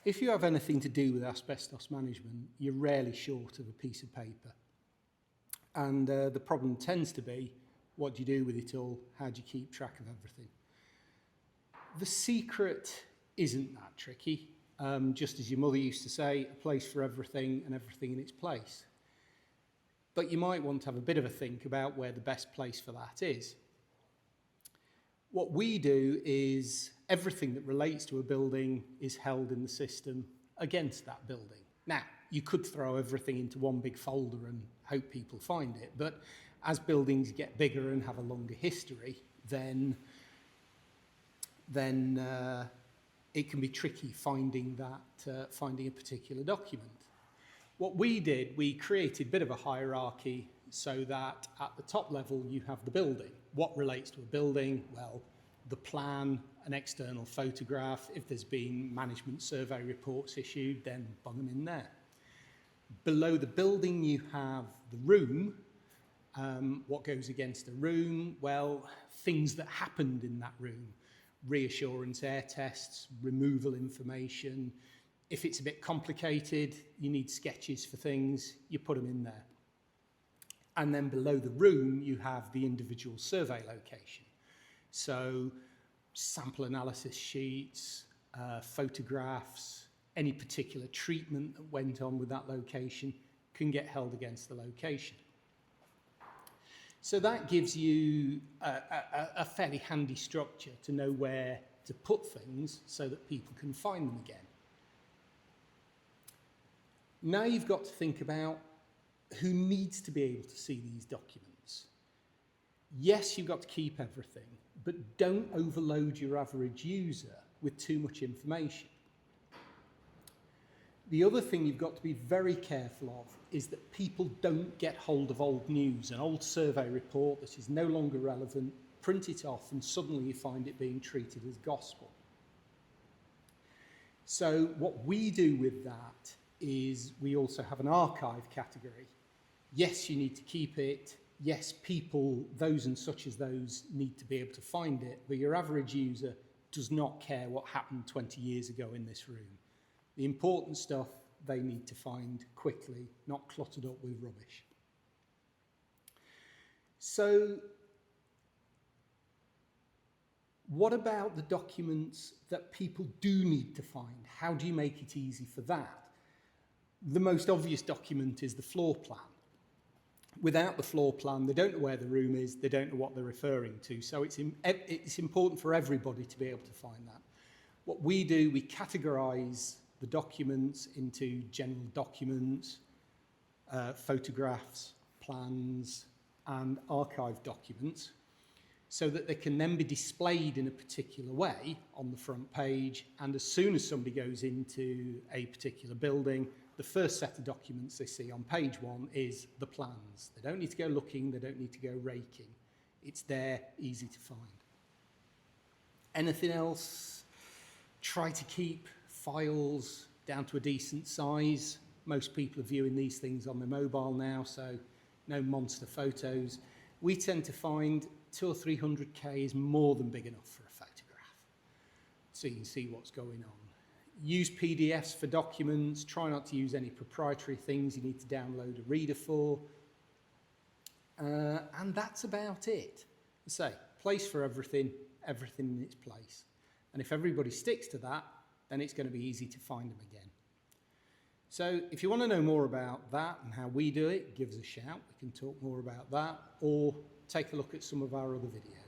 If you have anything to do with asbestos management, you're rarely short of a piece of paper. And the problem tends to be, what do you do with it all? How do you keep track of everything? The secret isn't that tricky. Just as your mother used to say, a place for everything and everything in its place. But you might want to have a bit of a think about where the best place for that is. What we do is everything that relates to a building is held in the system against that building. Now, you could throw everything into one big folder and hope people find it, but as buildings get bigger and have a longer history, then it can be tricky finding a particular document. What we did, we created a bit of a hierarchy so that at the top level you have the building. What relates to a building? Well, the plan, an external photograph. If there's been management survey reports issued, then bung them in there. Below the building you have the room. What goes against a room? Well, things that happened in that room. Reassurance air tests, removal information. If it's a bit complicated, you need sketches for things, you put them in there. And then below the room, you have the individual survey location. So sample analysis sheets, photographs, any particular treatment that went on with that location can get held against the location. So that gives you a fairly handy structure to know where to put things so that people can find them again. Now you've got to think about who needs to be able to see these documents. Yes, you've got to keep everything, but don't overload your average user with too much information. The other thing you've got to be very careful of is that people don't get hold of old news, an old survey report that is no longer relevant, print it off, and suddenly you find it being treated as gospel. So what we do with that is we also have an archive category. Yes, you need to keep it. Yes, people, those and such as those, need to be able to find it, but your average user does not care what happened 20 years ago in this room. The important stuff they need to find quickly, not cluttered up with rubbish. So, what about the documents that people do need to find? How do you make it easy for that? The most obvious document is the floor plan. Without the floor plan, they don't know where the room is, they don't know what they're referring to, so it's important for everybody to be able to find that. What we do, we categorise the documents into general documents, photographs, plans, and archive documents, so that they can then be displayed in a particular way on the front page, and as soon as somebody goes into a particular building, the first set of documents they see on page one is the plans. They don't need to go looking, they don't need to go raking. It's there, easy to find. Anything else? Try to keep files down to a decent size. Most people are viewing these things on their mobile now, so no monster photos. We tend to find 200 or 300K is more than big enough for a photograph, so you can see what's going on. Use PDFs for documents. Try not to use any proprietary things you need to download a reader for. And that's about it. So, place for everything, everything in its place. And if everybody sticks to that, then it's going to be easy to find them again. So if you want to know more about that and how we do it, give us a shout. We can talk more about that, or take a look at some of our other videos.